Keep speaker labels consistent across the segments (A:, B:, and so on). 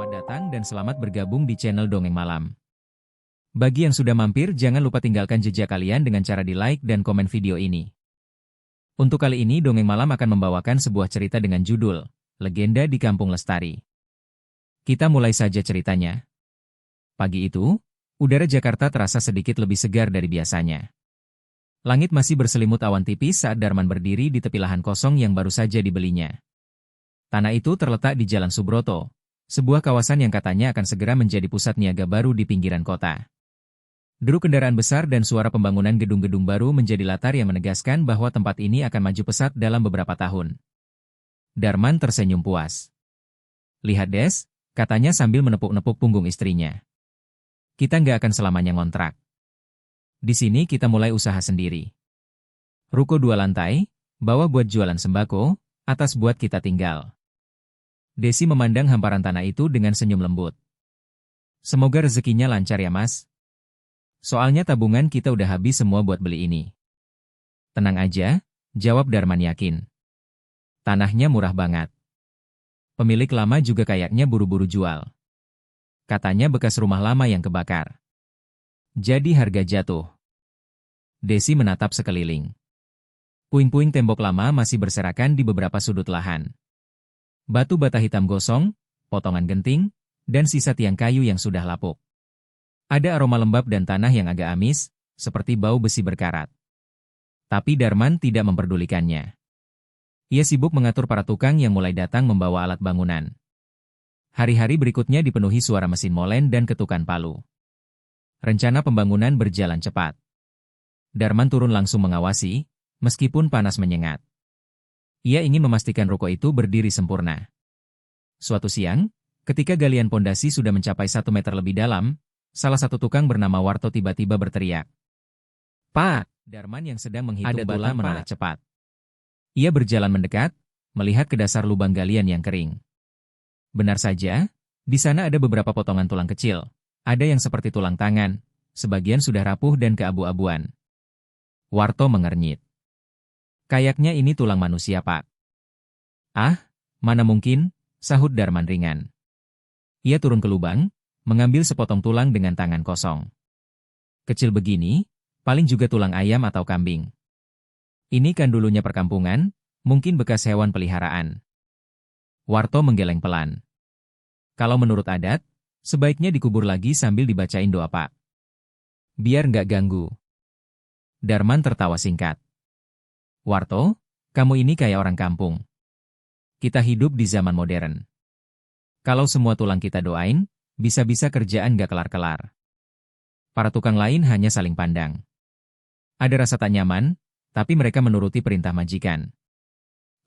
A: Selamat datang dan selamat bergabung di channel Dongeng Malam. Bagi yang sudah mampir, jangan lupa tinggalkan jejak kalian dengan cara di like dan komen video ini. Untuk kali ini Dongeng Malam akan membawakan sebuah cerita dengan judul, Legenda di Kampung Lestari. Kita mulai saja ceritanya. Pagi itu, udara Jakarta terasa sedikit lebih segar dari biasanya. Langit masih berselimut awan tipis saat Darman berdiri di tepi lahan kosong yang baru saja dibelinya. Tanah itu terletak di Jalan Subroto, sebuah kawasan yang katanya akan segera menjadi pusat niaga baru di pinggiran kota. Deru kendaraan besar dan suara pembangunan gedung-gedung baru menjadi latar yang menegaskan bahwa tempat ini akan maju pesat dalam beberapa tahun. Darman tersenyum puas. "Lihat Des," katanya sambil menepuk-nepuk punggung istrinya. "Kita nggak akan selamanya ngontrak. Di sini kita mulai usaha sendiri. Ruko 2 lantai, bawah buat jualan sembako, atas buat kita tinggal." Desi memandang hamparan tanah itu dengan senyum lembut. "Semoga rezekinya lancar ya Mas. Soalnya tabungan kita udah habis semua buat beli ini." "Tenang aja," jawab Darman yakin. "Tanahnya murah banget. Pemilik lama juga kayaknya buru-buru jual. Katanya bekas rumah lama yang kebakar. Jadi harga jatuh." Desi menatap sekeliling. Puing-puing tembok lama masih berserakan di beberapa sudut lahan. Batu bata hitam gosong, potongan genting, dan sisa tiang kayu yang sudah lapuk. Ada aroma lembab dan tanah yang agak amis, seperti bau besi berkarat. Tapi Darman tidak memperdulikannya. Ia sibuk mengatur para tukang yang mulai datang membawa alat bangunan. Hari-hari berikutnya dipenuhi suara mesin molen dan ketukan palu. Rencana pembangunan berjalan cepat. Darman turun langsung mengawasi, meskipun panas menyengat. Ia ingin memastikan ruko itu berdiri sempurna. Suatu siang, ketika galian pondasi sudah mencapai 1 meter lebih dalam, salah satu tukang bernama Warto tiba-tiba berteriak. "Pak!" Darman yang sedang menghitung bata menoleh cepat. Ia berjalan mendekat, melihat ke dasar lubang galian yang kering. Benar saja, di sana ada beberapa potongan tulang kecil. Ada yang seperti tulang tangan, sebagian sudah rapuh dan keabu-abuan. Warto mengernyit. "Kayaknya ini tulang manusia, Pak." "Ah, mana mungkin," sahut Darman ringan. Ia turun ke lubang, mengambil sepotong tulang dengan tangan kosong. "Kecil begini, paling juga tulang ayam atau kambing. Ini kan dulunya perkampungan, mungkin bekas hewan peliharaan." Warto menggeleng pelan. "Kalau menurut adat, sebaiknya dikubur lagi sambil dibacain doa, Pak. Biar nggak ganggu." Darman tertawa singkat. "Warto, kamu ini kayak orang kampung. Kita hidup di zaman modern. Kalau semua tulang kita doain, bisa-bisa kerjaan gak kelar-kelar." Para tukang lain hanya saling pandang. Ada rasa tak nyaman, tapi mereka menuruti perintah majikan.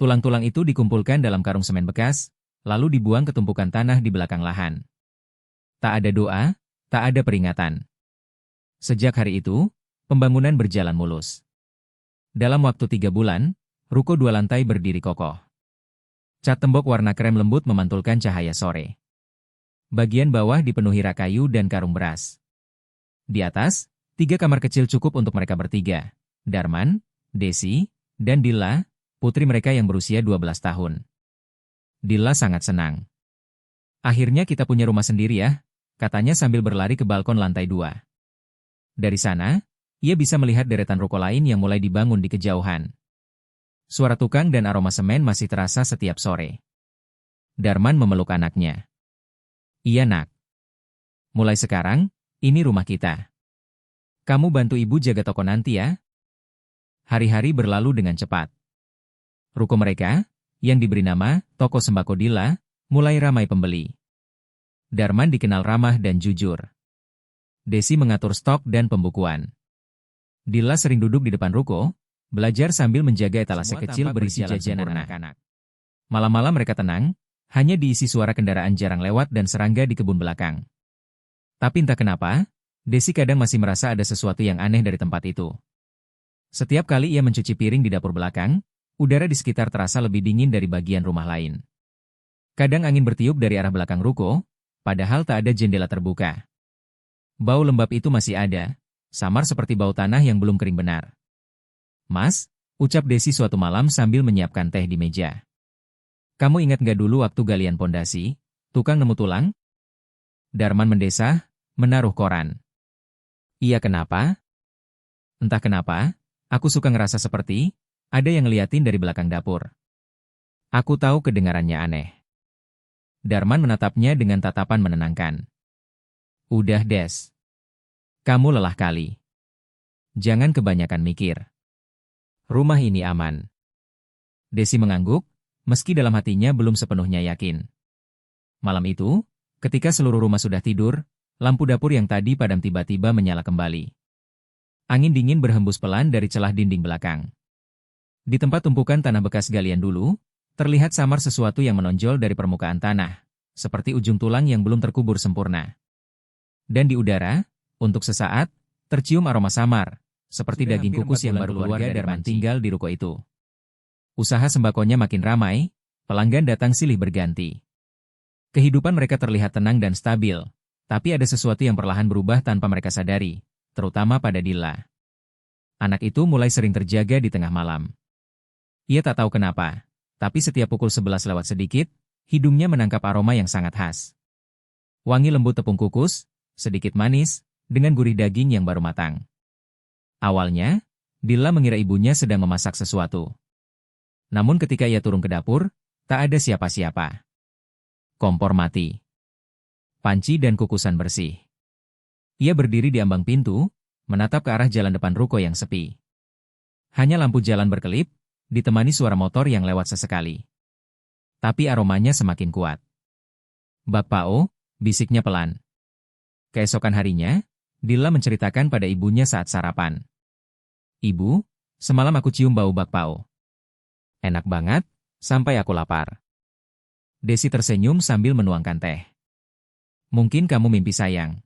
A: Tulang-tulang itu dikumpulkan dalam karung semen bekas, lalu dibuang ke tumpukan tanah di belakang lahan. Tak ada doa, tak ada peringatan. Sejak hari itu, pembangunan berjalan mulus. Dalam waktu 3 bulan, ruko 2 lantai berdiri kokoh. Cat tembok warna krem lembut memantulkan cahaya sore. Bagian bawah dipenuhi rak kayu dan karung beras. Di atas, 3 kamar kecil cukup untuk mereka bertiga. Darman, Desi, dan Dilla, putri mereka yang berusia 12 tahun. Dilla sangat senang. "Akhirnya kita punya rumah sendiri ya," katanya sambil berlari ke balkon lantai 2. Dari sana, ia bisa melihat deretan ruko lain yang mulai dibangun di kejauhan. Suara tukang dan aroma semen masih terasa setiap sore. Darman memeluk anaknya. "Iya nak. Mulai sekarang, ini rumah kita. Kamu bantu ibu jaga toko nanti ya." Hari-hari berlalu dengan cepat. Ruko mereka, yang diberi nama Toko Sembako Dilla, mulai ramai pembeli. Darman dikenal ramah dan jujur. Desi mengatur stok dan pembukuan. Dilla sering duduk di depan ruko, belajar sambil menjaga etalase kecil berisi jajanan anak-anak. Malam-malam mereka tenang, hanya diisi suara kendaraan jarang lewat dan serangga di kebun belakang. Tapi entah kenapa, Desi kadang masih merasa ada sesuatu yang aneh dari tempat itu. Setiap kali ia mencuci piring di dapur belakang, udara di sekitar terasa lebih dingin dari bagian rumah lain. Kadang angin bertiup dari arah belakang ruko, padahal tak ada jendela terbuka. Bau lembab itu masih ada, samar seperti bau tanah yang belum kering benar. "Mas," ucap Desi suatu malam sambil menyiapkan teh di meja. "Kamu ingat nggak dulu waktu galian pondasi, tukang nemu tulang, Darman mendesah, menaruh koran. Iya kenapa? Entah kenapa, aku suka ngerasa seperti ada yang ngeliatin dari belakang dapur. Aku tahu kedengarannya aneh. Darman menatapnya dengan tatapan menenangkan. Udah Des. Kamu lelah kali. Jangan kebanyakan mikir. Rumah ini aman. Desi mengangguk, meski dalam hatinya belum sepenuhnya yakin. Malam itu, ketika seluruh rumah sudah tidur, lampu dapur yang tadi padam tiba-tiba menyala kembali. Angin dingin berhembus pelan dari celah dinding belakang. Di tempat tumpukan tanah bekas galian dulu, terlihat samar sesuatu yang menonjol dari permukaan tanah, seperti ujung tulang yang belum terkubur sempurna. Dan di udara, untuk sesaat, tercium aroma samar, seperti daging kukus yang baru keluar dari Darman tinggal di ruko itu. Usaha sembakonya makin ramai, pelanggan datang silih berganti. Kehidupan mereka terlihat tenang dan stabil, tapi ada sesuatu yang perlahan berubah tanpa mereka sadari, terutama pada Dilla. Anak itu mulai sering terjaga di tengah malam. Ia tak tahu kenapa, tapi setiap pukul 11 lewat sedikit, hidungnya menangkap aroma yang sangat khas. Wangi lembut tepung kukus, sedikit manis, dengan gurih daging yang baru matang. Awalnya, Dilla mengira ibunya sedang memasak sesuatu. Namun ketika ia turun ke dapur, tak ada siapa-siapa. Kompor mati. Panci dan kukusan bersih. Ia berdiri di ambang pintu, menatap ke arah jalan depan ruko yang sepi. Hanya lampu jalan berkelip, ditemani suara motor yang lewat sesekali. Tapi aromanya semakin kuat. Bak Pao, bisiknya pelan. Keesokan harinya, Dilla menceritakan pada ibunya saat sarapan. Ibu, semalam aku cium bau bak Pao. Enak banget, sampai aku lapar. Desi tersenyum sambil menuangkan teh. Mungkin kamu mimpi sayang.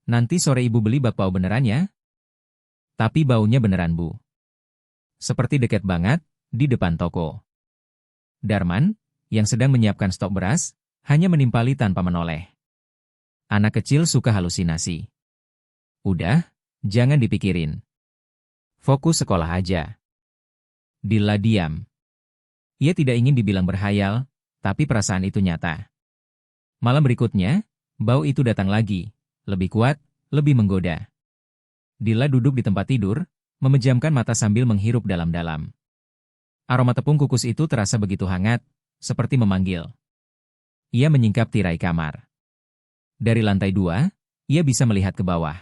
A: Nanti sore ibu beli bakpao beneran ya? Tapi baunya beneran Bu. Seperti dekat banget, di depan toko. Darman, yang sedang menyiapkan stok beras, hanya menimpali tanpa menoleh. Anak kecil suka halusinasi. Udah, jangan dipikirin. Fokus sekolah aja. Dilla diam. Ia tidak ingin dibilang berhayal, tapi perasaan itu nyata. Malam berikutnya, bau itu datang lagi, lebih kuat, lebih menggoda. Dilla duduk di tempat tidur, memejamkan mata sambil menghirup dalam-dalam. Aroma tepung kukus itu terasa begitu hangat, seperti memanggil. Ia menyingkap tirai kamar. Dari lantai 2, ia bisa melihat ke bawah.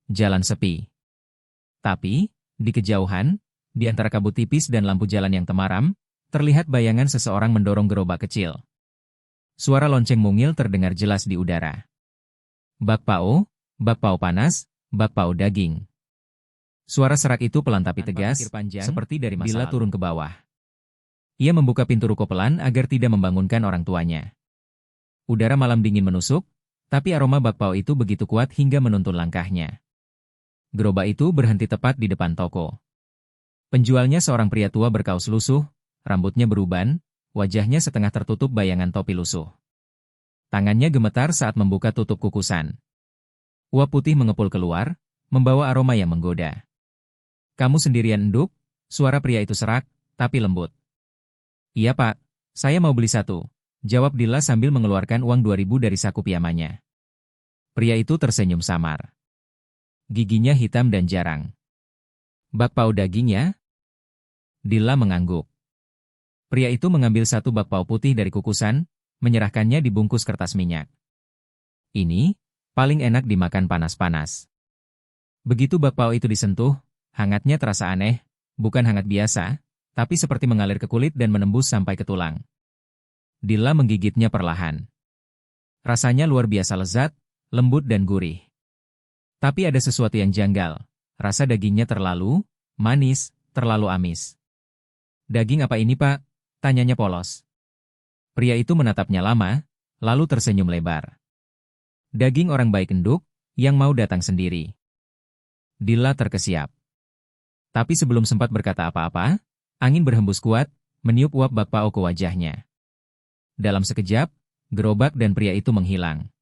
A: Jalan sepi. Tapi, di kejauhan, di antara kabut tipis dan lampu jalan yang temaram, terlihat bayangan seseorang mendorong gerobak kecil. Suara lonceng mungil terdengar jelas di udara. Bak Pao panas, bak Pao daging. Suara serak itu pelan tapi tegas, seperti dari masa lalu. Turun ke bawah. Ia membuka pintu ruko pelan agar tidak membangunkan orang tuanya. Udara malam dingin menusuk, tapi aroma bak Pao itu begitu kuat hingga menuntun langkahnya. Gerobak itu berhenti tepat di depan toko. Penjualnya seorang pria tua berkaus lusuh, rambutnya beruban, wajahnya setengah tertutup bayangan topi lusuh. Tangannya gemetar saat membuka tutup kukusan. Uap putih mengepul keluar, membawa aroma yang menggoda. Kamu sendirian enduk? Suara pria itu serak, tapi lembut. Iya Pak, saya mau beli satu, jawab Dilla sambil mengeluarkan uang 2.000 dari saku piyamanya. Pria itu tersenyum samar. Giginya hitam dan jarang. Bak Pao dagingnya? Dilla mengangguk. Pria itu mengambil satu bak Pao putih dari kukusan, menyerahkannya dibungkus kertas minyak. Ini, paling enak dimakan panas-panas. Begitu bak Pao itu disentuh, hangatnya terasa aneh, bukan hangat biasa, tapi seperti mengalir ke kulit dan menembus sampai ke tulang. Dilla menggigitnya perlahan. Rasanya luar biasa lezat, lembut dan gurih. Tapi ada sesuatu yang janggal, rasa dagingnya terlalu manis, terlalu amis. Daging apa ini Pak? Tanyanya polos. Pria itu menatapnya lama, lalu tersenyum lebar. Daging orang baik enduk, yang mau datang sendiri. Dilla terkesiap. Tapi sebelum sempat berkata apa-apa, angin berhembus kuat, meniup uap bak Pao ke wajahnya. Dalam sekejap, gerobak dan pria itu menghilang.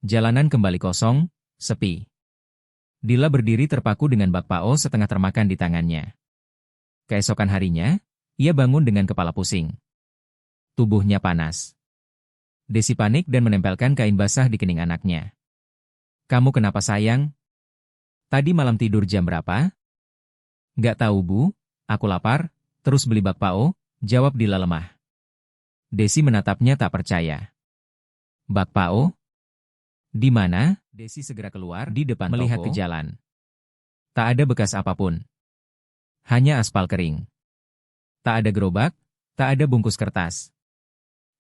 A: Jalanan kembali kosong, sepi. Dilla berdiri terpaku dengan bak Pao setengah termakan di tangannya. Keesokan harinya, ia bangun dengan kepala pusing. Tubuhnya panas. Desi panik dan menempelkan kain basah di kening anaknya. Kamu kenapa sayang? Tadi malam tidur jam berapa? Nggak tahu Bu, aku lapar, terus beli bakpao, jawab Dila lemah. Desi menatapnya tak percaya. Bakpao? Di mana? Desi segera keluar, di depan melihat ke jalan. Tak ada bekas apapun. Hanya aspal kering. Tak ada gerobak, tak ada bungkus kertas.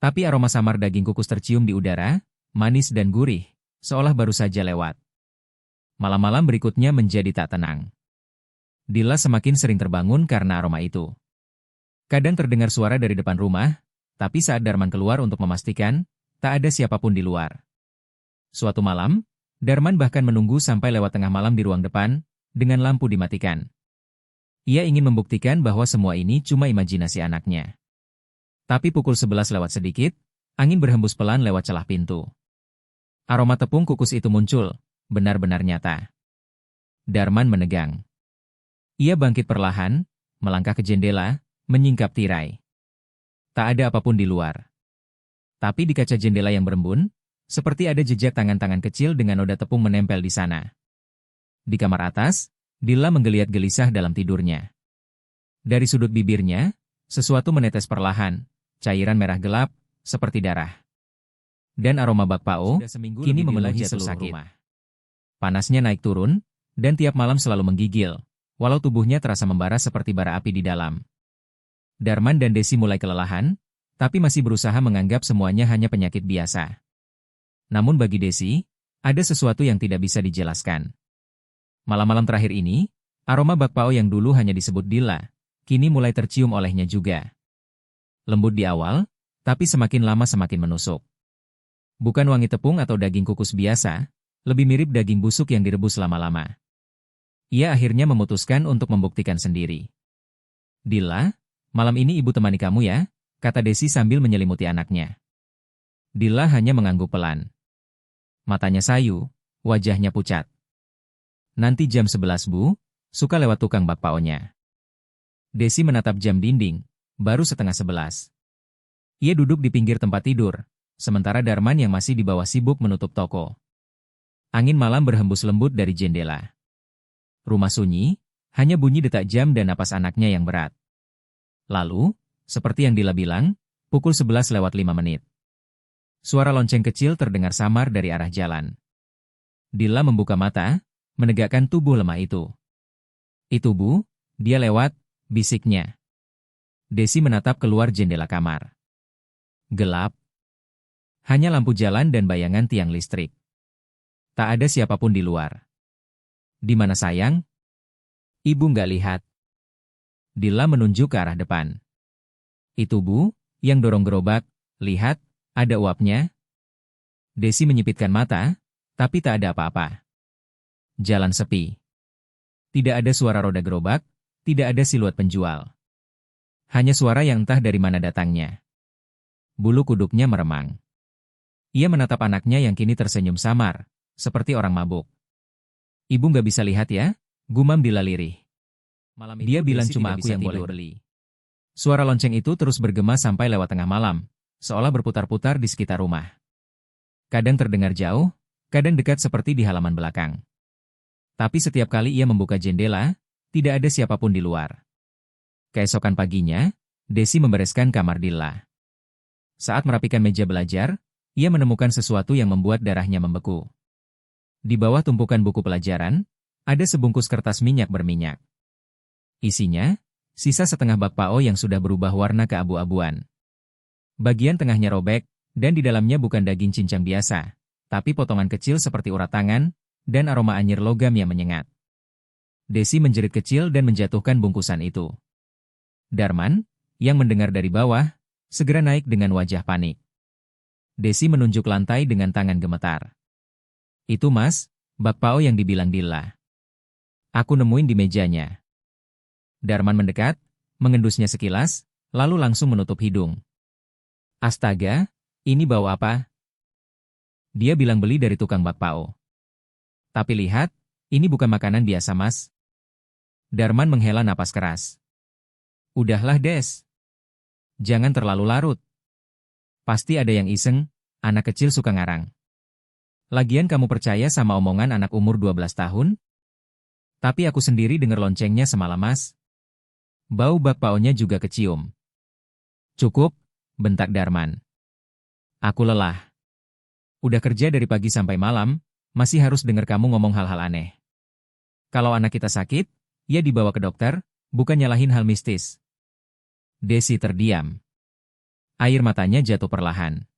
A: Tapi aroma samar daging kukus tercium di udara, manis dan gurih, seolah baru saja lewat. Malam-malam berikutnya menjadi tak tenang. Dila semakin sering terbangun karena aroma itu. Kadang terdengar suara dari depan rumah, tapi saat Darman keluar untuk memastikan, tak ada siapapun di luar. Suatu malam, Darman bahkan menunggu sampai lewat tengah malam di ruang depan, dengan lampu dimatikan. Ia ingin membuktikan bahwa semua ini cuma imajinasi anaknya. Tapi pukul 11 lewat sedikit, angin berhembus pelan lewat celah pintu. Aroma tepung kukus itu muncul, benar-benar nyata. Darman menegang. Ia bangkit perlahan, melangkah ke jendela, menyingkap tirai. Tak ada apapun di luar. Tapi di kaca jendela yang berembun, seperti ada jejak tangan-tangan kecil dengan noda tepung menempel di sana. Di kamar atas, Dila menggeliat gelisah dalam tidurnya. Dari sudut bibirnya, sesuatu menetes perlahan, cairan merah gelap, seperti darah. Dan aroma bakpao kini memenuhi seluruh rumah. Panasnya naik turun, dan tiap malam selalu menggigil, walau tubuhnya terasa membara seperti bara api di dalam. Darman dan Desi mulai kelelahan, tapi masih berusaha menganggap semuanya hanya penyakit biasa. Namun bagi Desi, ada sesuatu yang tidak bisa dijelaskan. Malam-malam terakhir ini, aroma bakpao yang dulu hanya disebut Dila, kini mulai tercium olehnya juga. Lembut di awal, tapi semakin lama semakin menusuk. Bukan wangi tepung atau daging kukus biasa, lebih mirip daging busuk yang direbus lama-lama. Ia akhirnya memutuskan untuk membuktikan sendiri. Dila, malam ini ibu temani kamu ya, kata Desi sambil menyelimuti anaknya. Dila hanya mengangguk pelan. Matanya sayu, wajahnya pucat. Nanti jam 11 Bu, suka lewat tukang bakpaonya. Desi menatap jam dinding, baru setengah 11. Ia duduk di pinggir tempat tidur, sementara Darman yang masih di bawah sibuk menutup toko. Angin malam berhembus lembut dari jendela. Rumah sunyi, hanya bunyi detak jam dan napas anaknya yang berat. Lalu, seperti yang Dila bilang, pukul 11 lewat 5 menit. Suara lonceng kecil terdengar samar dari arah jalan. Dila membuka mata, menegakkan tubuh lemah itu. Itu Bu, dia lewat, bisiknya. Desi menatap keluar jendela kamar. Gelap. Hanya lampu jalan dan bayangan tiang listrik. Tak ada siapapun di luar. Di mana sayang? Ibu nggak lihat. Dila menunjuk ke arah depan. Itu Bu, yang dorong gerobak, lihat, ada uapnya. Desi menyipitkan mata, tapi tak ada apa-apa. Jalan sepi. Tidak ada suara roda gerobak, tidak ada siluet penjual. Hanya suara yang entah dari mana datangnya. Bulu kuduknya meremang. Ia menatap anaknya yang kini tersenyum samar, seperti orang mabuk. Ibu nggak bisa lihat ya, gumam Dila lirih. Dia bilang cuma aku yang boleh beli. Suara lonceng itu terus bergema sampai lewat tengah malam, seolah berputar-putar di sekitar rumah. Kadang terdengar jauh, kadang dekat seperti di halaman belakang. Tapi setiap kali ia membuka jendela, tidak ada siapapun di luar. Keesokan paginya, Desi membereskan kamar Dila. Saat merapikan meja belajar, ia menemukan sesuatu yang membuat darahnya membeku. Di bawah tumpukan buku pelajaran, ada sebungkus kertas minyak berminyak. Isinya, sisa setengah bakpao yang sudah berubah warna keabu-abuan. Bagian tengahnya robek, dan di dalamnya bukan daging cincang biasa, tapi potongan kecil seperti urat tangan, dan aroma anyir logam yang menyengat. Desi menjerit kecil dan menjatuhkan bungkusan itu. Darman, yang mendengar dari bawah, segera naik dengan wajah panik. Desi menunjuk lantai dengan tangan gemetar. Itu Mas, bakpao yang dibilang Dila. Aku nemuin di mejanya. Darman mendekat, mengendusnya sekilas, lalu langsung menutup hidung. Astaga, ini bau apa? Dia bilang beli dari tukang bakpao. Tapi lihat, ini bukan makanan biasa Mas. Darman menghela napas keras. Udahlah Des. Jangan terlalu larut. Pasti ada yang iseng, Anak kecil suka ngarang. Lagian kamu percaya sama omongan anak umur 12 tahun? Tapi aku sendiri denger loncengnya semalam, Mas. Bau bakpaonya juga kecium. Cukup, bentak Darman. Aku lelah. Udah kerja dari pagi sampai malam, masih harus denger kamu ngomong hal-hal aneh. Kalau anak kita sakit, ya dibawa ke dokter, bukan nyalahin hal mistis. Desi terdiam. Air matanya jatuh perlahan.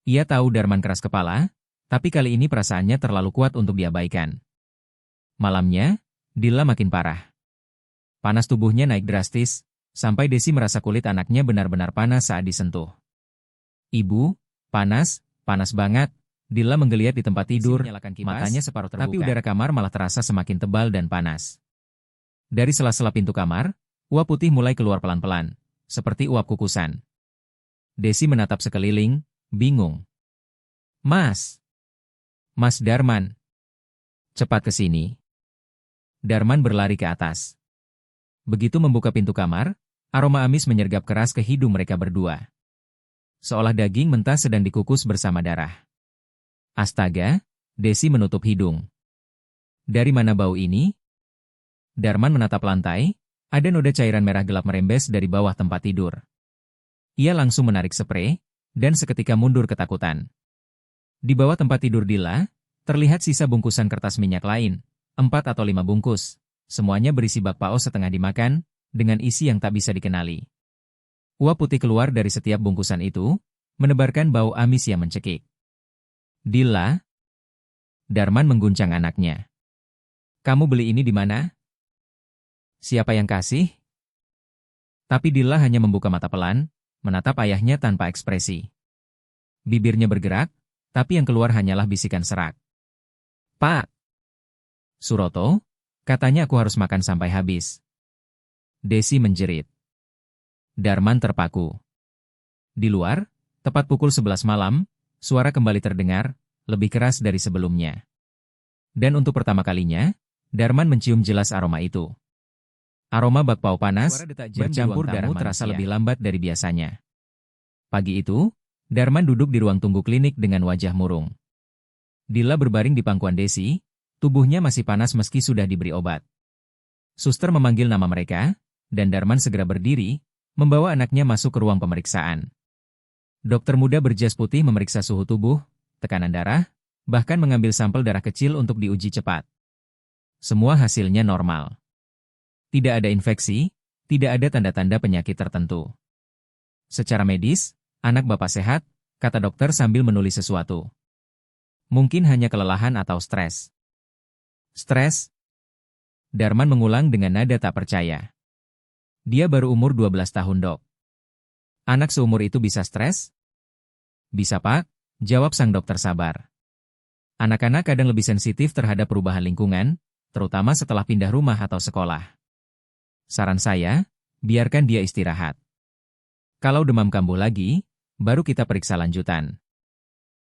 A: Ia tahu Darman keras kepala, tapi kali ini perasaannya terlalu kuat untuk diabaikan. Malamnya, Dilla makin parah. Panas tubuhnya naik drastis, sampai Desi merasa kulit anaknya benar-benar panas saat disentuh. Ibu, panas banget. Dilla menggeliat di tempat tidur, matanya separuh terbuka. Tapi udara kamar malah terasa semakin tebal dan panas. Dari sela-sela pintu kamar, uap putih mulai keluar pelan-pelan, seperti uap kukusan. Desi menatap sekeliling, bingung. Mas Darman. Cepat ke sini. Darman berlari ke atas. Begitu membuka pintu kamar, aroma amis menyergap keras ke hidung mereka berdua. Seolah daging mentah sedang dikukus bersama darah. Astaga, Desi menutup hidung. Dari mana bau ini? Darman menatap lantai, ada noda cairan merah gelap merembes dari bawah tempat tidur. Ia langsung menarik sprei, dan seketika mundur ketakutan. Di bawah tempat tidur Dilla, terlihat sisa bungkusan kertas minyak lain, 4 atau 5 bungkus. Semuanya berisi bakpao setengah dimakan, dengan isi yang tak bisa dikenali. Uap putih keluar dari setiap bungkusan itu, menebarkan bau amis yang mencekik. Dilla? Darman mengguncang anaknya. Kamu beli ini di mana? Siapa yang kasih? Tapi Dilla hanya membuka mata pelan, menatap ayahnya tanpa ekspresi. Bibirnya bergerak, tapi yang keluar hanyalah bisikan serak. Pak! Suroto, katanya aku harus makan sampai habis. Desi menjerit. Darman terpaku. Di luar, tepat pukul 11 malam, suara kembali terdengar, lebih keras dari sebelumnya. Dan untuk pertama kalinya, Darman mencium jelas aroma itu. Aroma bakpao panas, bercampur darah terasa lebih lambat dari biasanya. Pagi itu, Darman duduk di ruang tunggu klinik dengan wajah murung. Dilla berbaring di pangkuan Desi, tubuhnya masih panas meski sudah diberi obat. Suster memanggil nama mereka, dan Darman segera berdiri, membawa anaknya masuk ke ruang pemeriksaan. Dokter muda berjas putih memeriksa suhu tubuh, tekanan darah, bahkan mengambil sampel darah kecil untuk diuji cepat. Semua hasilnya normal. Tidak ada infeksi, tidak ada tanda-tanda penyakit tertentu. Secara medis, anak bapak sehat, kata dokter sambil menulis sesuatu. Mungkin hanya kelelahan atau stres. Stres? Darman mengulang dengan nada tak percaya. Dia baru umur 12 tahun, Dok. Anak seumur itu bisa stres? Bisa, Pak, jawab sang dokter sabar. Anak-anak kadang lebih sensitif terhadap perubahan lingkungan, terutama setelah pindah rumah atau sekolah. Saran saya, biarkan dia istirahat. Kalau demam kambuh lagi, baru kita periksa lanjutan.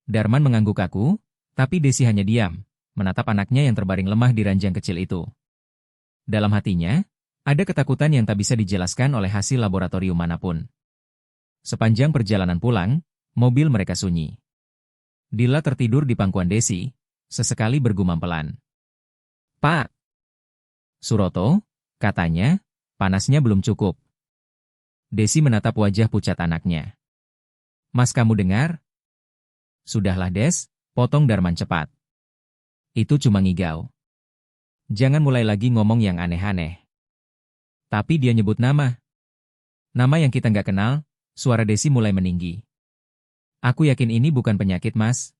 A: Darman mengangguk kaku, tapi Desi hanya diam, menatap anaknya yang terbaring lemah di ranjang kecil itu. Dalam hatinya, ada ketakutan yang tak bisa dijelaskan oleh hasil laboratorium manapun. Sepanjang perjalanan pulang, mobil mereka sunyi. Dilla tertidur di pangkuan Desi, sesekali bergumam pelan. Pak! Suroto, katanya, panasnya belum cukup. Desi menatap wajah pucat anaknya. Mas, kamu dengar? Sudahlah, Des, potong Darman cepat. Itu cuma ngigau. Jangan mulai lagi ngomong yang aneh-aneh. Tapi dia nyebut nama. Nama yang kita nggak kenal, suara Desi mulai meninggi. Aku yakin ini bukan penyakit, Mas.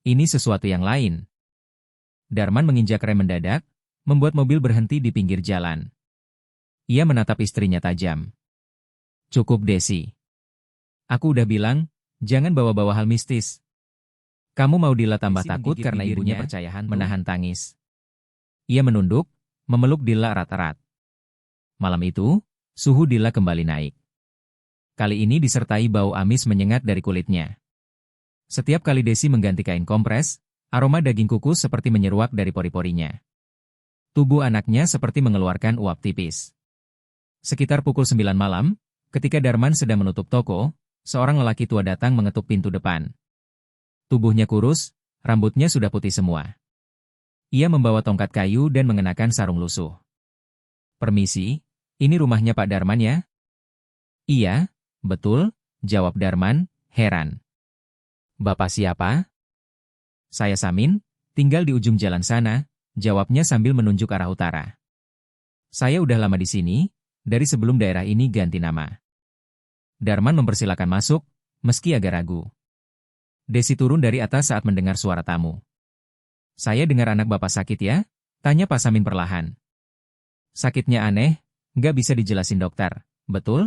A: Ini sesuatu yang lain. Darman menginjak rem mendadak, membuat mobil berhenti di pinggir jalan. Ia menatap istrinya tajam. Cukup, Desi. Aku udah bilang, jangan bawa-bawa hal mistis. Kamu mau Dilla tambah takut karena ibunya percaya hantu, menahan tangis. Ia menunduk, memeluk Dilla erat-erat. Malam itu, suhu Dilla kembali naik. Kali ini disertai bau amis menyengat dari kulitnya. Setiap kali Desi mengganti kain kompres, aroma daging kukus seperti menyeruak dari pori-porinya. Tubuh anaknya seperti mengeluarkan uap tipis. Sekitar pukul 9 malam, ketika Darman sedang menutup toko, seorang lelaki tua datang mengetuk pintu depan, Tubuhnya kurus, rambutnya sudah putih semua. Ia membawa tongkat kayu dan mengenakan sarung lusuh. "Permisi, ini rumahnya Pak Darman ya?" "Iya, betul," jawab Darman, heran. "Bapak siapa?" "Saya Samin, tinggal di ujung jalan sana," jawabnya sambil menunjuk arah utara. "Saya udah lama di sini, dari sebelum daerah ini ganti nama." Darman mempersilakan masuk, meski agak ragu. Desi turun dari atas saat mendengar suara tamu. "Saya dengar anak Bapak sakit ya?" tanya Pak Samin perlahan. "Sakitnya aneh, nggak bisa dijelasin dokter, betul?"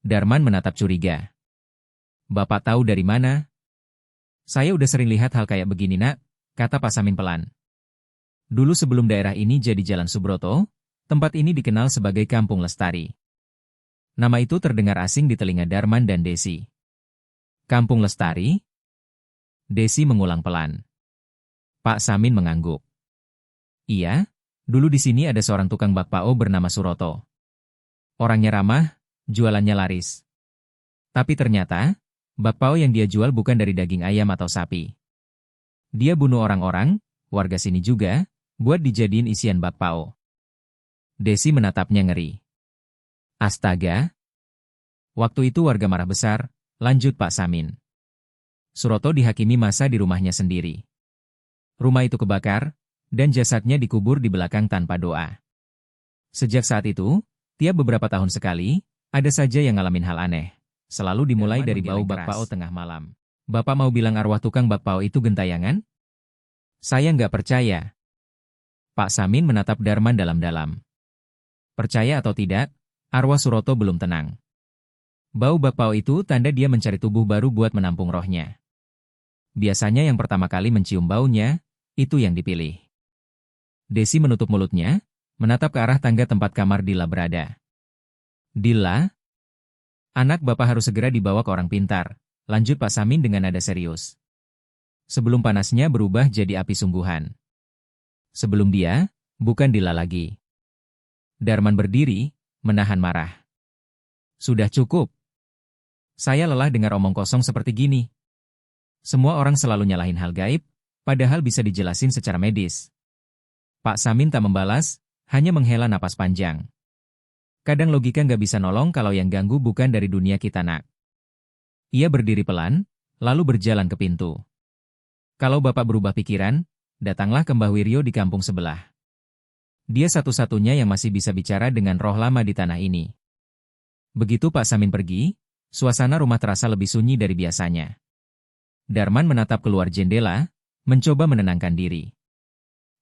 A: Darman menatap curiga. "Bapak tahu dari mana?" "Saya udah sering lihat hal kayak begini nak," kata Pak Samin pelan. "Dulu sebelum daerah ini jadi Jalan Subroto, tempat ini dikenal sebagai Kampung Lestari." Nama itu terdengar asing di telinga Darman dan Desi. "Kampung Lestari?" Desi mengulang pelan. Pak Samin mengangguk. "Iya, dulu di sini ada seorang tukang bakpao bernama Suroto. Orangnya ramah, jualannya laris. Tapi ternyata, bakpao yang dia jual bukan dari daging ayam atau sapi. Dia bunuh orang-orang, warga sini juga, buat dijadiin isian bakpao." Desi menatapnya ngeri. "Astaga!" "Waktu itu warga marah besar," lanjut Pak Samin. "Suroto dihakimi masa di rumahnya sendiri. Rumah itu kebakar, dan jasadnya dikubur di belakang tanpa doa. Sejak saat itu, tiap beberapa tahun sekali, ada saja yang ngalamin hal aneh. Selalu dimulai dari bau bakpao tengah malam. Bapak mau bilang arwah tukang bakpao itu gentayangan?" "Saya nggak percaya." Pak Samin menatap Darman dalam-dalam. "Percaya atau tidak, arwah Suroto belum tenang. Bau bakpao itu tanda dia mencari tubuh baru buat menampung rohnya. Biasanya yang pertama kali mencium baunya, itu yang dipilih." Desi menutup mulutnya, menatap ke arah tangga tempat kamar Dila berada. "Dila? Anak Bapak harus segera dibawa ke orang pintar," lanjut Pak Samin dengan nada serius. "Sebelum panasnya berubah jadi api sungguhan. Sebelum dia, bukan Dila lagi." Darman berdiri, menahan marah. "Sudah cukup. Saya lelah dengar omong kosong seperti gini. Semua orang selalu nyalahin hal gaib, padahal bisa dijelasin secara medis." Pak Samin tak membalas, hanya menghela napas panjang. "Kadang logika nggak bisa nolong kalau yang ganggu bukan dari dunia kita nak." Ia berdiri pelan, lalu berjalan ke pintu. "Kalau Bapak berubah pikiran, datanglah ke Mbah Wiryo di kampung sebelah. Dia satu-satunya yang masih bisa bicara dengan roh lama di tanah ini." Begitu Pak Samin pergi, suasana rumah terasa lebih sunyi dari biasanya. Darman menatap keluar jendela, mencoba menenangkan diri.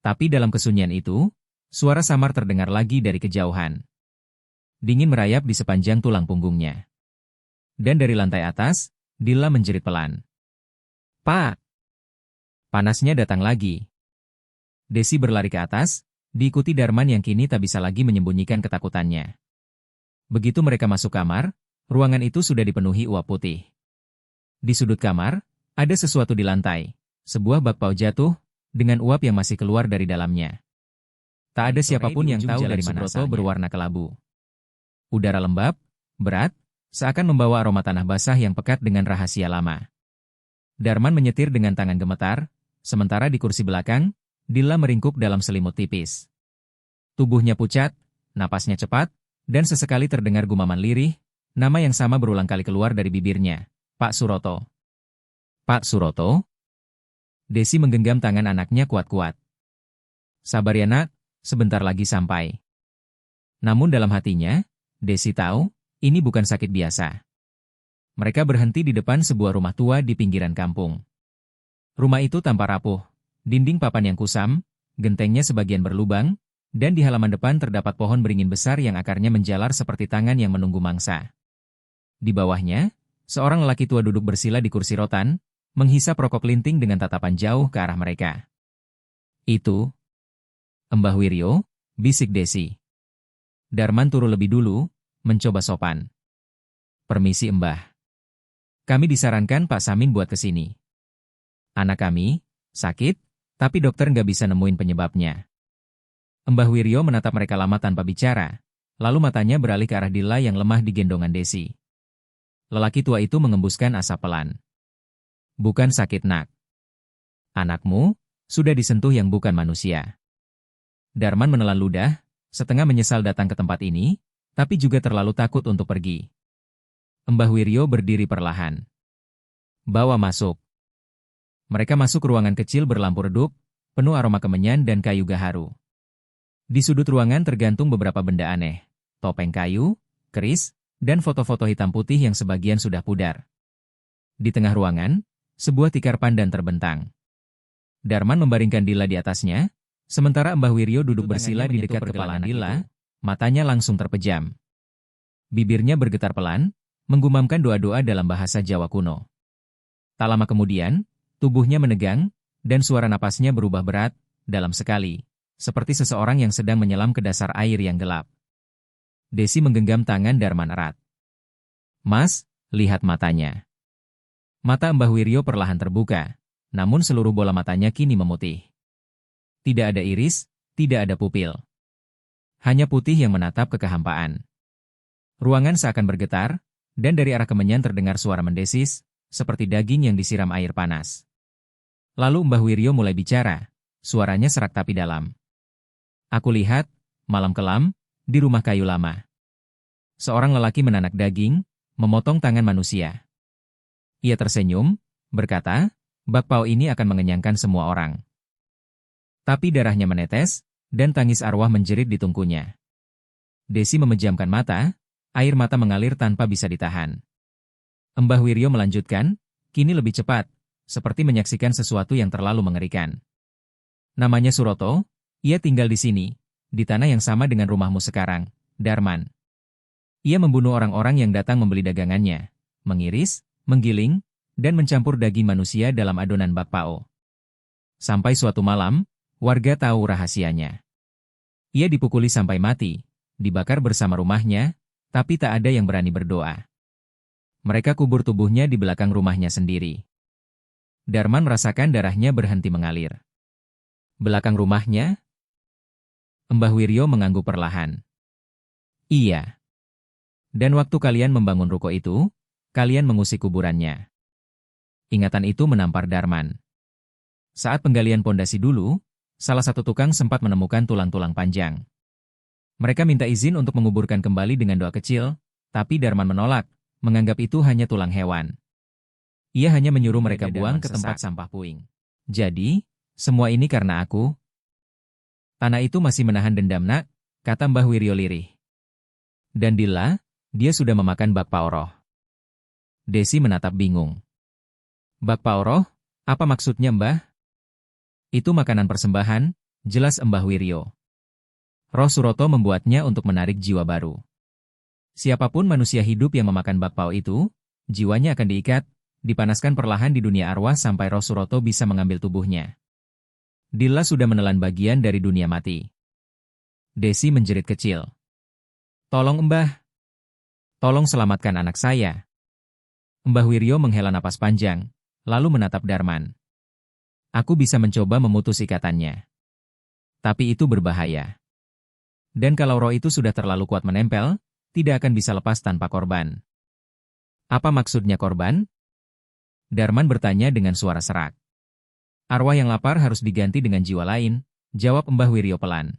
A: Tapi dalam kesunyian itu, suara samar terdengar lagi dari kejauhan. Dingin merayap di sepanjang tulang punggungnya. Dan dari lantai atas, Dila menjerit pelan. "Pak!" Panasnya datang lagi. Desi berlari ke atas, diikuti Darman yang kini tak bisa lagi menyembunyikan ketakutannya. Begitu mereka masuk kamar, ruangan itu sudah dipenuhi uap putih. Di sudut kamar, ada sesuatu di lantai, sebuah bakpao jatuh, dengan uap yang masih keluar dari dalamnya. Tak ada siapapun yang tahu dari mana asalnya. Berwarna kelabu. Udara lembab, berat, seakan membawa aroma tanah basah yang pekat dengan rahasia lama. Darman menyetir dengan tangan gemetar, sementara di kursi belakang, Dila meringkuk dalam selimut tipis. Tubuhnya pucat, napasnya cepat, dan sesekali terdengar gumaman lirih, nama yang sama berulang kali keluar dari bibirnya, "Pak Suroto." "Pak Suroto?" Desi menggenggam tangan anaknya kuat-kuat. "Sabar ya nak, sebentar lagi sampai." Namun dalam hatinya, Desi tahu, ini bukan sakit biasa. Mereka berhenti di depan sebuah rumah tua di pinggiran kampung. Rumah itu tampak rapuh, dinding papan yang kusam, gentengnya sebagian berlubang, dan di halaman depan terdapat pohon beringin besar yang akarnya menjalar seperti tangan yang menunggu mangsa. Di bawahnya, seorang lelaki tua duduk bersila di kursi rotan, menghisap rokok linting dengan tatapan jauh ke arah mereka. "Itu Mbah Wiryo," bisik Desi. Darman turun lebih dulu, mencoba sopan. "Permisi Mbah. Kami disarankan Pak Samin buat kesini. Anak kami sakit, tapi dokter nggak bisa nemuin penyebabnya." Mbah Wiryo menatap mereka lama tanpa bicara, lalu matanya beralih ke arah Dila yang lemah di gendongan Desi. Lelaki tua itu mengembuskan asap pelan. Bukan sakit nak. Anakmu sudah disentuh yang bukan manusia. Darman menelan ludah, setengah menyesal datang ke tempat ini, tapi juga terlalu takut untuk pergi. Mbah Wiryo berdiri perlahan. Bawa masuk. Mereka masuk ke ruangan kecil berlampu redup, penuh aroma kemenyan dan kayu gaharu. Di sudut ruangan tergantung beberapa benda aneh. Topeng kayu, keris, dan foto-foto hitam putih yang sebagian sudah pudar. Di tengah ruangan, sebuah tikar pandan terbentang. Darman membaringkan Dila di atasnya, sementara Mbah Wiryo duduk bersila di dekat kepala Dila, matanya langsung terpejam. Bibirnya bergetar pelan, menggumamkan doa-doa dalam bahasa Jawa kuno. Tak lama kemudian, tubuhnya menegang, dan suara napasnya berubah berat, dalam sekali, seperti seseorang yang sedang menyelam ke dasar air yang gelap. Desi menggenggam tangan Darman erat. Mas, lihat matanya. Mata Mbah Wiryo perlahan terbuka, namun seluruh bola matanya kini memutih. Tidak ada iris, tidak ada pupil. Hanya putih yang menatap ke kehampaan. Ruangan seakan bergetar, dan dari arah kemenyan terdengar suara mendesis, seperti daging yang disiram air panas. Lalu Mbah Wiryo mulai bicara, suaranya serak tapi dalam. Aku lihat, malam kelam, di rumah kayu lama. Seorang lelaki menanak daging, memotong tangan manusia. Ia tersenyum, berkata, bakpao ini akan mengenyangkan semua orang. Tapi darahnya menetes, dan tangis arwah menjerit di tungkunya. Desi memejamkan mata, air mata mengalir tanpa bisa ditahan. Mbah Wiryo melanjutkan, kini lebih cepat, seperti menyaksikan sesuatu yang terlalu mengerikan. Namanya Suroto, ia tinggal di sini, di tanah yang sama dengan rumahmu sekarang, Darman. Ia membunuh orang-orang yang datang membeli dagangannya, mengiris, menggiling, dan mencampur daging manusia dalam adonan bakpao. Sampai suatu malam, warga tahu rahasianya. Ia dipukuli sampai mati, dibakar bersama rumahnya, tapi tak ada yang berani berdoa. Mereka kubur tubuhnya di belakang rumahnya sendiri. Darman merasakan darahnya berhenti mengalir. Belakang rumahnya? Mbah Wiryo mengangguk perlahan. Iya. Dan waktu kalian membangun ruko itu, kalian mengusik kuburannya. Ingatan itu menampar Darman. Saat penggalian pondasi dulu, salah satu tukang sempat menemukan tulang-tulang panjang. Mereka minta izin untuk menguburkan kembali dengan doa kecil, tapi Darman menolak, menganggap itu hanya tulang hewan. Ia hanya menyuruh mereka buang ke tempat sampah puing. Jadi, semua ini karena aku. Tanah itu masih menahan dendam nak, kata Mbah Wiryo lirih. Dan Dila, dia sudah memakan bakpao roh. Desi menatap bingung. Bakpao roh, apa maksudnya Mbah? Itu makanan persembahan, jelas Mbah Wiryo. Roh Suroto membuatnya untuk menarik jiwa baru. Siapapun manusia hidup yang memakan bakpao itu, jiwanya akan diikat, dipanaskan perlahan di dunia arwah sampai roh Suroto bisa mengambil tubuhnya. Dila sudah menelan bagian dari dunia mati. Desi menjerit kecil. Tolong Mbah. Tolong selamatkan anak saya. Mbah Wiryo menghela napas panjang, lalu menatap Darman. Aku bisa mencoba memutus ikatannya. Tapi itu berbahaya. Dan kalau roh itu sudah terlalu kuat menempel, tidak akan bisa lepas tanpa korban. Apa maksudnya korban? Darman bertanya dengan suara serak. Arwah yang lapar harus diganti dengan jiwa lain, jawab Mbah Wiryo pelan.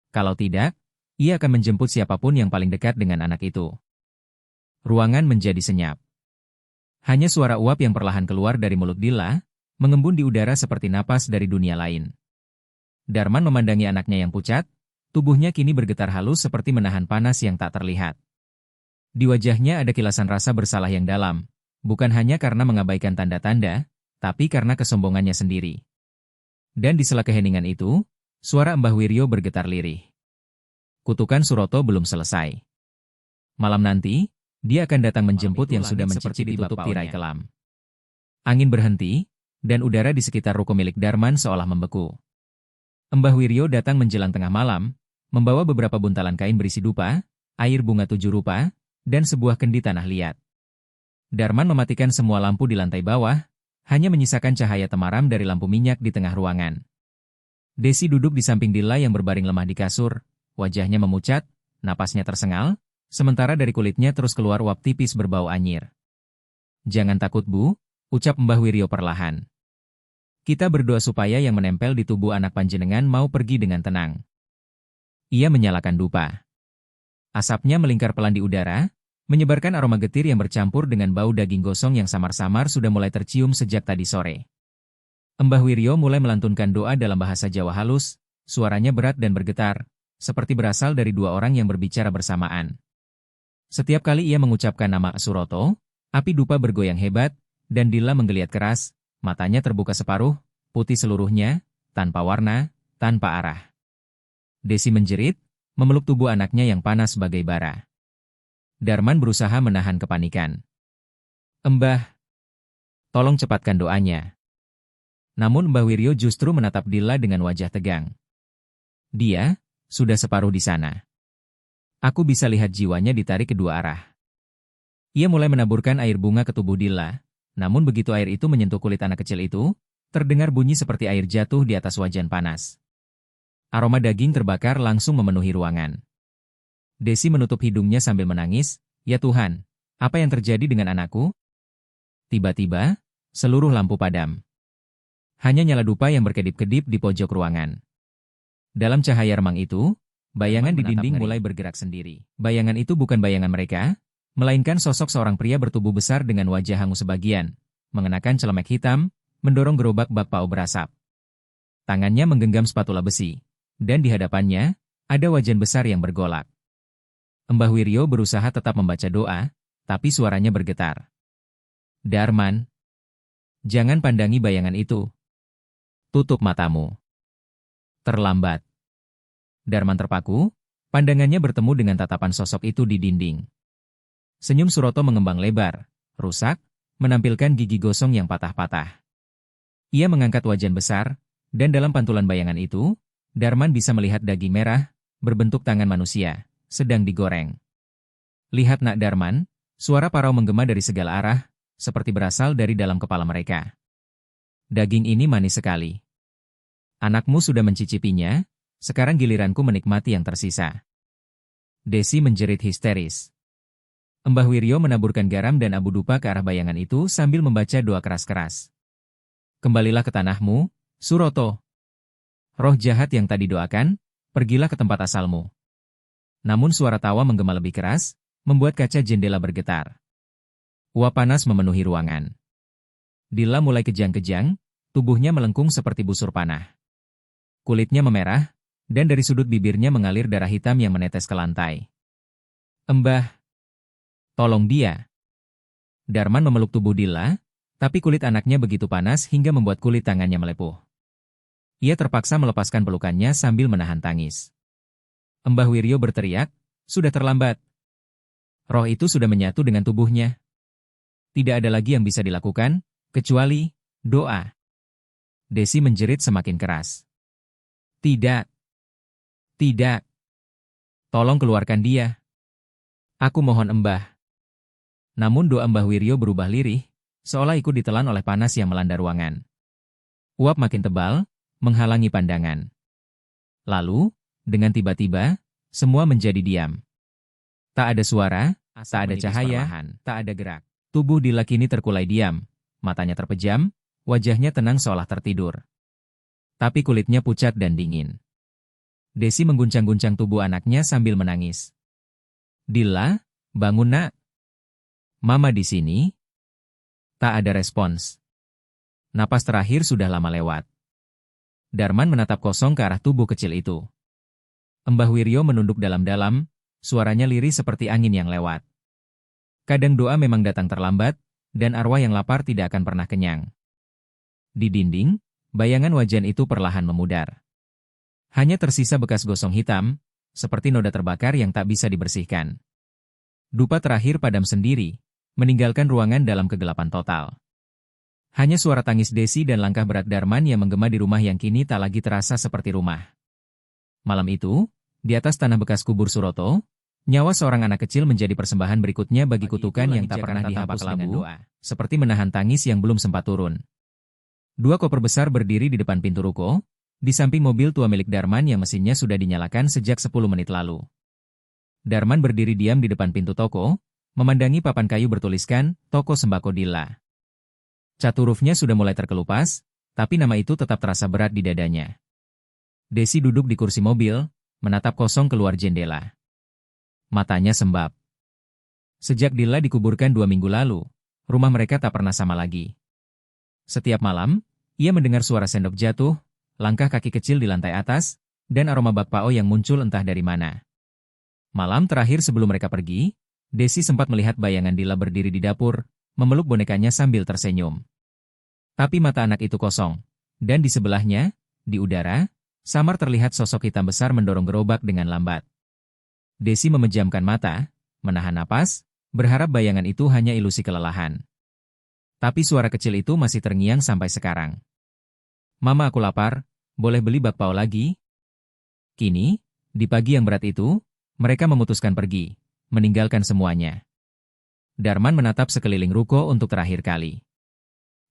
A: Kalau tidak, ia akan menjemput siapapun yang paling dekat dengan anak itu. Ruangan menjadi senyap. Hanya suara uap yang perlahan keluar dari mulut Dila, mengembun di udara seperti napas dari dunia lain. Darman memandangi anaknya yang pucat, tubuhnya kini bergetar halus seperti menahan panas yang tak terlihat. Di wajahnya ada kilasan rasa bersalah yang dalam, bukan hanya karena mengabaikan tanda-tanda, tapi karena kesombongannya sendiri. Dan di sela keheningan itu, suara Mbah Wiryo bergetar lirih. Kutukan Suroto belum selesai. Malam nanti, dia akan datang menjemput yang sudah mencicipi ditutup tirai kelam. Angin berhenti, dan udara di sekitar ruko milik Darman seolah membeku. Mbah Wiryo datang menjelang tengah malam, membawa beberapa buntalan kain berisi dupa, air bunga 7 rupa, dan sebuah kendi tanah liat. Darman mematikan semua lampu di lantai bawah, hanya menyisakan cahaya temaram dari lampu minyak di tengah ruangan. Desi duduk di samping Dila yang berbaring lemah di kasur, wajahnya memucat, napasnya tersengal, sementara dari kulitnya terus keluar uap tipis berbau anyir. Jangan takut Bu, ucap Mbah Wiryo perlahan. Kita berdoa supaya yang menempel di tubuh anak panjenengan mau pergi dengan tenang. Ia menyalakan dupa. Asapnya melingkar pelan di udara, menyebarkan aroma getir yang bercampur dengan bau daging gosong yang samar-samar sudah mulai tercium sejak tadi sore. Mbah Wiryo mulai melantunkan doa dalam bahasa Jawa halus, suaranya berat dan bergetar, seperti berasal dari dua orang yang berbicara bersamaan. Setiap kali ia mengucapkan nama Suroto, api dupa bergoyang hebat, dan Dilla menggeliat keras, matanya terbuka separuh, putih seluruhnya, tanpa warna, tanpa arah. Desi menjerit, memeluk tubuh anaknya yang panas bagai bara. Darman berusaha menahan kepanikan. Mbah, tolong cepatkan doanya. Namun Mbah Wiryo justru menatap Dilla dengan wajah tegang. Dia, sudah separuh di sana. Aku bisa lihat jiwanya ditarik kedua arah. Ia mulai menaburkan air bunga ke tubuh Dilla, namun begitu air itu menyentuh kulit anak kecil itu, terdengar bunyi seperti air jatuh di atas wajan panas. Aroma daging terbakar langsung memenuhi ruangan. Desi menutup hidungnya sambil menangis, "Ya Tuhan, apa yang terjadi dengan anakku?" Tiba-tiba, seluruh lampu padam. Hanya nyala dupa yang berkedip-kedip di pojok ruangan. Dalam cahaya remang itu, bayangan di dinding mulai bergerak sendiri. Bayangan itu bukan bayangan mereka, melainkan sosok seorang pria bertubuh besar dengan wajah hangus sebagian, mengenakan celemek hitam, mendorong gerobak bakpao berasap. Tangannya menggenggam spatula besi, dan di hadapannya, ada wajan besar yang bergolak. Mbah Wiryo berusaha tetap membaca doa, tapi suaranya bergetar. Darman, jangan pandangi bayangan itu. Tutup matamu. Terlambat. Darman terpaku, pandangannya bertemu dengan tatapan sosok itu di dinding. Senyum Suroto mengembang lebar, rusak, menampilkan gigi gosong yang patah-patah. Ia mengangkat wajan besar, dan dalam pantulan bayangan itu, Darman bisa melihat daging merah, berbentuk tangan manusia, sedang digoreng. Lihat nak Darman, suara parau menggema dari segala arah, seperti berasal dari dalam kepala mereka. Daging ini manis sekali. Anakmu sudah mencicipinya, sekarang giliranku menikmati yang tersisa. Desi menjerit histeris. Mbah Wiryo menaburkan garam dan abu dupa ke arah bayangan itu sambil membaca doa keras-keras. Kembalilah ke tanahmu, Suroto. Roh jahat yang tadi doakan, pergilah ke tempat asalmu. Namun suara tawa menggema lebih keras, membuat kaca jendela bergetar. Uap panas memenuhi ruangan. Dilla mulai kejang-kejang, tubuhnya melengkung seperti busur panah. Kulitnya memerah, dan dari sudut bibirnya mengalir darah hitam yang menetes ke lantai. Mbah, tolong dia. Darman memeluk tubuh Dilla, tapi kulit anaknya begitu panas hingga membuat kulit tangannya melepuh. Ia terpaksa melepaskan pelukannya sambil menahan tangis. Mbah Wiryo berteriak, sudah terlambat. Roh itu sudah menyatu dengan tubuhnya. Tidak ada lagi yang bisa dilakukan, kecuali doa. Desi menjerit semakin keras. Tidak. Tidak. Tolong keluarkan dia. Aku mohon Mbah. Namun doa Mbah Wiryo berubah lirih, seolah ikut ditelan oleh panas yang melanda ruangan. Uap makin tebal, menghalangi pandangan. Lalu, dengan tiba-tiba, semua menjadi diam. Tak ada suara, tak ada cahaya, tak ada gerak. Tubuh Dilla kini terkulai diam, matanya terpejam, wajahnya tenang seolah tertidur. Tapi kulitnya pucat dan dingin. Desi mengguncang-guncang tubuh anaknya sambil menangis. Dilla, bangun nak. Mama di sini. Tak ada respons. Napas terakhir sudah lama lewat. Darman menatap kosong ke arah tubuh kecil itu. Mbah Wiryo menunduk dalam-dalam, suaranya lirih seperti angin yang lewat. Kadang doa memang datang terlambat, dan arwah yang lapar tidak akan pernah kenyang. Di dinding, bayangan wajan itu perlahan memudar. Hanya tersisa bekas gosong hitam, seperti noda terbakar yang tak bisa dibersihkan. Dupa terakhir padam sendiri, meninggalkan ruangan dalam kegelapan total. Hanya suara tangis Desi dan langkah berat Darman yang menggema di rumah yang kini tak lagi terasa seperti rumah. Malam itu, di atas tanah bekas kubur Suroto, nyawa seorang anak kecil menjadi persembahan berikutnya bagi kutukan yang tak pernah dihapus dengan doa, seperti menahan tangis yang belum sempat turun. Dua koper besar berdiri di depan pintu ruko, di samping mobil tua milik Darman yang mesinnya sudah dinyalakan sejak 10 menit lalu. Darman berdiri diam di depan pintu toko, memandangi papan kayu bertuliskan, Toko Sembako Dilla. Cat hurufnya sudah mulai terkelupas, tapi nama itu tetap terasa berat di dadanya. Desi duduk di kursi mobil, menatap kosong keluar jendela. Matanya sembab. Sejak Dilla dikuburkan 2 minggu lalu, rumah mereka tak pernah sama lagi. Setiap malam, ia mendengar suara sendok jatuh, langkah kaki kecil di lantai atas, dan aroma bakpao yang muncul entah dari mana. Malam terakhir sebelum mereka pergi, Desi sempat melihat bayangan Dilla berdiri di dapur, memeluk bonekanya sambil tersenyum. Tapi mata anak itu kosong, dan di sebelahnya, di udara, samar terlihat sosok hitam besar mendorong gerobak dengan lambat. Desi memejamkan mata, menahan napas, berharap bayangan itu hanya ilusi kelelahan. Tapi suara kecil itu masih terngiang sampai sekarang. "Mama, aku lapar, boleh beli bakpao lagi?" Kini, di pagi yang berat itu, mereka memutuskan pergi, meninggalkan semuanya. Darman menatap sekeliling ruko untuk terakhir kali.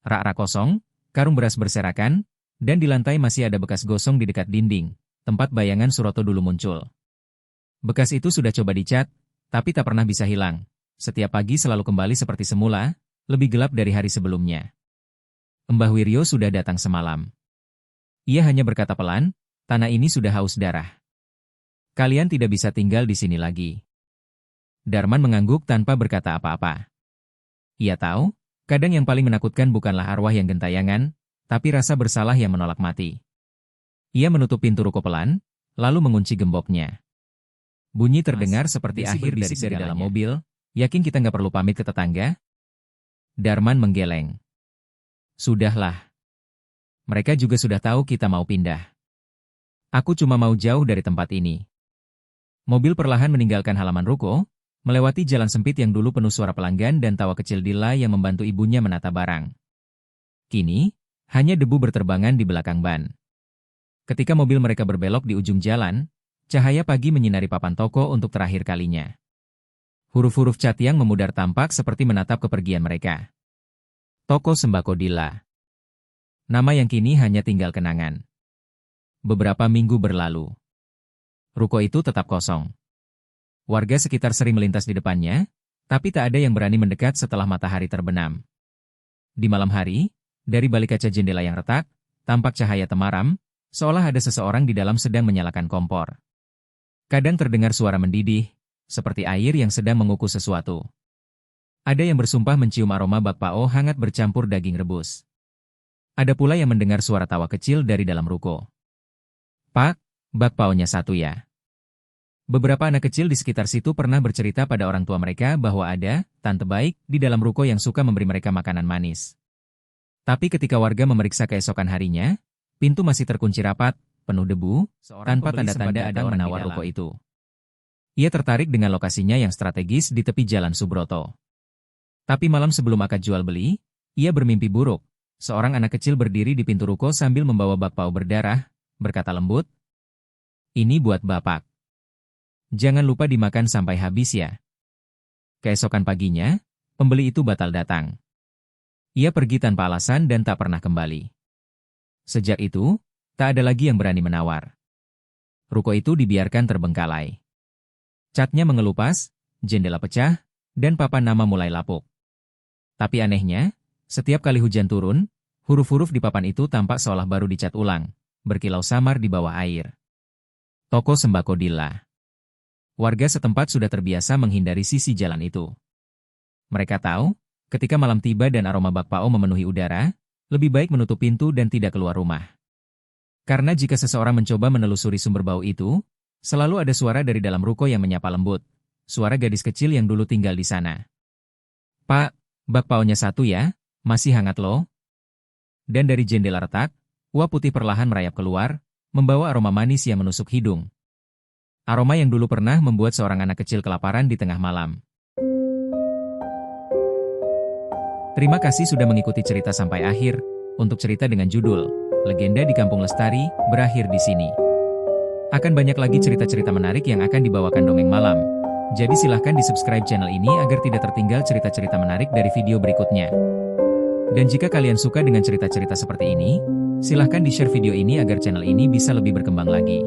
A: Rak-rak kosong, karung beras berserakan, dan di lantai masih ada bekas gosong di dekat dinding, tempat bayangan Suroto dulu muncul. Bekas itu sudah coba dicat, tapi tak pernah bisa hilang. Setiap pagi selalu kembali seperti semula, lebih gelap dari hari sebelumnya. Mbah Wiryo sudah datang semalam. Ia hanya berkata pelan, "Tanah ini sudah haus darah. Kalian tidak bisa tinggal di sini lagi." Darman mengangguk tanpa berkata apa-apa. Ia tahu, kadang yang paling menakutkan bukanlah arwah yang gentayangan, tapi rasa bersalah yang menolak mati. Ia menutup pintu ruko pelan, lalu mengunci gemboknya. Bunyi terdengar seperti akhir bisik dari dalam mobil. "Yakin kita nggak perlu pamit ke tetangga?" Darman menggeleng. "Sudahlah. Mereka juga sudah tahu kita mau pindah. Aku cuma mau jauh dari tempat ini." Mobil perlahan meninggalkan halaman ruko, melewati jalan sempit yang dulu penuh suara pelanggan dan tawa kecil Dilla yang membantu ibunya menata barang. Kini, hanya debu berterbangan di belakang ban. Ketika mobil mereka berbelok di ujung jalan, cahaya pagi menyinari papan toko untuk terakhir kalinya. Huruf-huruf cat yang memudar tampak seperti menatap kepergian mereka. Toko Sembako Dilla. Nama yang kini hanya tinggal kenangan. Beberapa minggu berlalu. Ruko itu tetap kosong. Warga sekitar sering melintas di depannya, tapi tak ada yang berani mendekat setelah matahari terbenam. Di malam hari, dari balik kaca jendela yang retak, tampak cahaya temaram, seolah ada seseorang di dalam sedang menyalakan kompor. Kadang terdengar suara mendidih, seperti air yang sedang mengukus sesuatu. Ada yang bersumpah mencium aroma bakpao hangat bercampur daging rebus. Ada pula yang mendengar suara tawa kecil dari dalam ruko. "Pak, bakpaonya satu ya." Beberapa anak kecil di sekitar situ pernah bercerita pada orang tua mereka bahwa ada tante baik di dalam ruko yang suka memberi mereka makanan manis. Tapi ketika warga memeriksa keesokan harinya, pintu masih terkunci rapat, penuh debu, tanpa tanda-tanda ada orang menawar ruko itu. Ia tertarik dengan lokasinya yang strategis di tepi jalan Subroto. Tapi malam sebelum akad jual beli, ia bermimpi buruk. Seorang anak kecil berdiri di pintu ruko sambil membawa bakpao berdarah, berkata lembut, "Ini buat Bapak. Jangan lupa dimakan sampai habis ya." Keesokan paginya, pembeli itu batal datang. Ia pergi tanpa alasan dan tak pernah kembali. Sejak itu, tak ada lagi yang berani menawar. Ruko itu dibiarkan terbengkalai. Catnya mengelupas, jendela pecah, dan papan nama mulai lapuk. Tapi anehnya, setiap kali hujan turun, huruf-huruf di papan itu tampak seolah baru dicat ulang, berkilau samar di bawah air. Toko Sembako Dilla. Warga setempat sudah terbiasa menghindari sisi jalan itu. Mereka tahu, ketika malam tiba dan aroma bakpao memenuhi udara, lebih baik menutup pintu dan tidak keluar rumah. Karena jika seseorang mencoba menelusuri sumber bau itu, selalu ada suara dari dalam ruko yang menyapa lembut, suara gadis kecil yang dulu tinggal di sana. "Pak, bakpaonya satu ya, masih hangat loh." Dan dari jendela retak, uap putih perlahan merayap keluar, membawa aroma manis yang menusuk hidung. Aroma yang dulu pernah membuat seorang anak kecil kelaparan di tengah malam. Terima kasih sudah mengikuti cerita sampai akhir. Untuk cerita dengan judul Legenda di Kampung Lestari berakhir di sini. Akan banyak lagi cerita-cerita menarik yang akan dibawakan Dongeng Malam. Jadi silahkan di-subscribe channel ini agar tidak tertinggal cerita-cerita menarik dari video berikutnya. Dan jika kalian suka dengan cerita-cerita seperti ini, silahkan di-share video ini agar channel ini bisa lebih berkembang lagi.